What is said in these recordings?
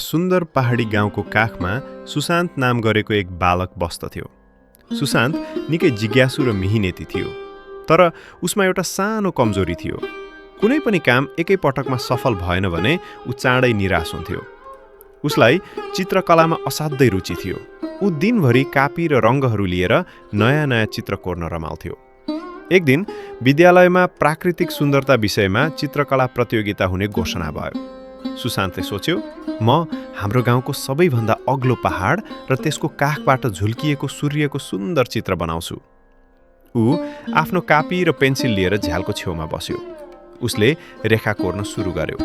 सुन्दर पहाडी गाउँको काखमा सुशान्त नाम गरेको एक बालक बस्दथ्यो। सुशान्त निकै जिज्ञासु र मिहिनेती थियो, तर उसमा एउटा सानो कमजोरी थियो। कुनै पनि काम एकै पटकमा सफल भएन भने ऊ चाँडै निराश हुन्थ्यो। उसलाई चित्रकलामा असाध्यै रुचि थियो। ऊ दिनभरि कापी र रङ्गहरू लिएर नयाँ नयाँ चित्र कोर्न रमाउँथ्यो। एक दिन विद्यालयमा प्राकृतिक सुन्दरता विषयमा चित्रकला प्रतियोगिता हुने घोषणा भयो। सुशान्तले सोच्यो, म हाम्रो गाउँको सबैभन्दा अग्लो पहाड र त्यसको काखबाट झुल्किएको सूर्यको सुन्दर चित्र बनाउँछु। ऊ आफ्नो कापी र पेन्सिल लिएर झ्यालको छेउमा बस्यो। उसले रेखा कोर्न सुरु गर्यो,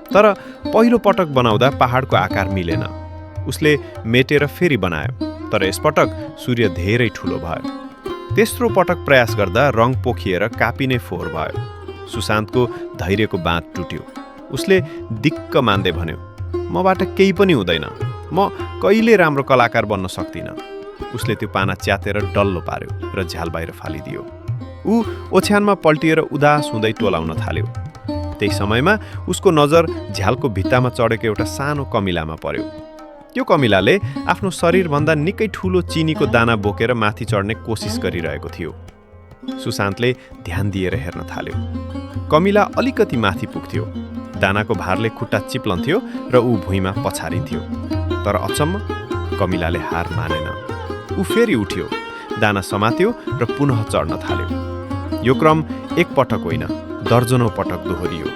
तर पहिलो पटक बनाउँदा पहाडको आकार मिलेन। उसले मेटेर फेरि बनायो, तर यसपटक सूर्य धेरै ठुलो भयो। तेस्रो पटक प्रयास गर्दा रङ पोखिएर कापी नै फोहोर भयो। सुशान्तको धैर्यको बाँध टुट्यो। उसले दिक्क मान्दै भन्यो, मबाट केही पनि हुँदैन, म कहिले राम्रो कलाकार बन्न सक्दिनँ। उसले त्यो पाना च्यातेर डल्लो पार्यो र झ्याल बाहिर फालिदियो। ऊ ओछ्यानमा पल्टिएर उदास हुँदै टोलाउन थाल्यो। त्यही समयमा उसको नजर झ्यालको भित्तामा चढेको एउटा सानो कमिलामा पर्यो। त्यो कमिलाले आफ्नो शरीरभन्दा निकै ठुलो चिनीको दाना बोकेर माथि चढ्ने कोसिस गरिरहेको थियो। सुशान्तले ध्यान दिएर हेर्न थाल्यो। कमिला अलिकति माथि पुग्थ्यो। दानाको भारले खुट्टा चिप्लन्थ्यो र ऊ भुइँमा पछारिन्थ्यो। तर अचम्म, कमिलाले हार मानेन। ऊ फेरि उठ्यो, दाना समात्यो र पुनः चढ्न थाल्यो। यो क्रम एक पटक होइन, दर्जनौं पटक दोहोरियो।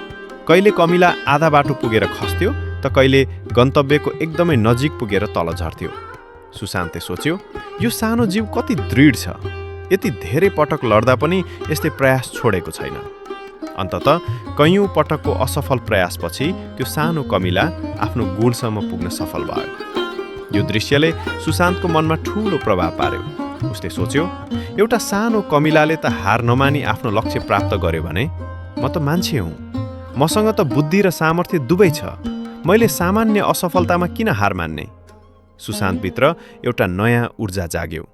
कहिले कमिला आधा बाटो पुगेर खस्थ्यो, त कहिले गन्तव्यको एकदमै नजिक पुगेर तल झर्थ्यो। सुशान्तले सोच्यो, यो सानो जीव कति दृढ छ। यति धेरै पटक लड्दा पनि यसले प्रयास छोडेको छैन। अन्ततः कैयौं पटकको असफल प्रयासपछि त्यो सानो कमिला आफ्नो गुणसम्म पुग्न सफल भयो। यो दृश्यले सुशान्तको मनमा ठूलो प्रभाव पार्यो। उसले सोच्यो, एउटा सानो कमिलाले त हार नमानी आफ्नो लक्ष्य प्राप्त गर्यो भने म त मान्छे हुँ। मसँग त बुद्धि र सामर्थ्य दुवै छ। मैले सामान्य असफलतामा किन हार मान्ने? सुशान्तभित्र एउटा नयाँ ऊर्जा जाग्यो।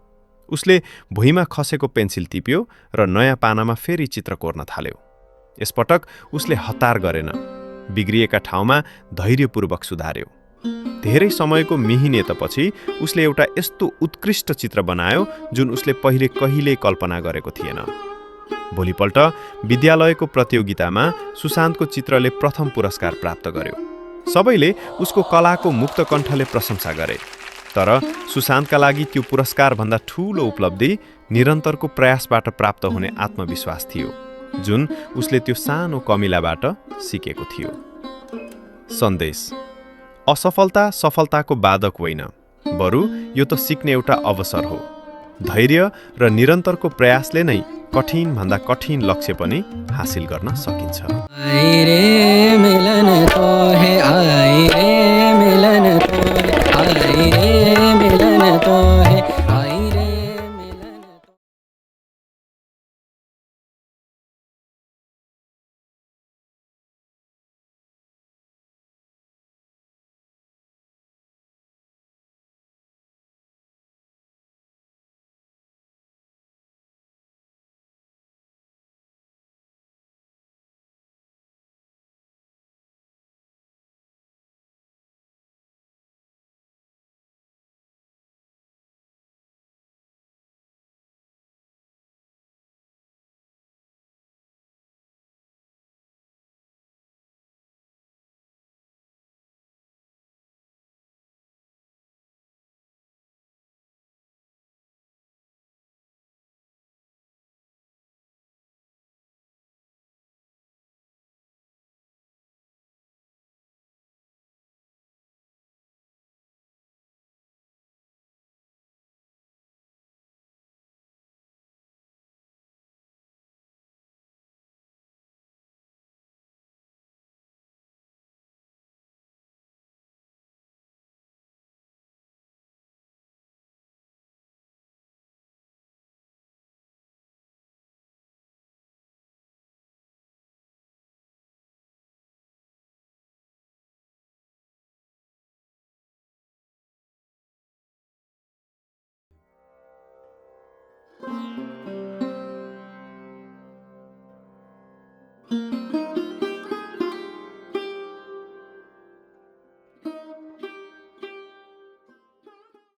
उसले भुइँमा खसेको पेन्सिल टिप्यो र नयाँ पानामा फेरि चित्र कोर्न थाल्यो। यसपटक उसले हतार गरेन। बिग्रिएका ठाउँमा धैर्यपूर्वक सुधार्यो। धेरै समयको मिहिनेतपछि उसले एउटा यस्तो उत्कृष्ट चित्र बनायो जुन उसले पहिले कहिल्यै कल्पना गरेको थिएन। भोलिपल्ट विद्यालयको प्रतियोगितामा सुशान्तको चित्रले प्रथम पुरस्कार प्राप्त गर्यो। सबैले उसको कलाको मुक्त कण्ठले प्रशंसा गरे। तर सुशान्तका लागि त्यो पुरस्कारभन्दा ठूलो उपलब्धि निरन्तरको प्रयासबाट प्राप्त हुने आत्मविश्वास थियो, जुन उसले त्यो सानो कमिलाबाट सिकेको थियो। सन्देश: असफलता सफलताको बाधक होइन, बरु यो त सिक्ने एउटा अवसर हो। धैर्य र निरन्तरको प्रयासले नै कठिन भन्दा कठिन लक्ष्य पनि हासिल गर्न सकिन्छ।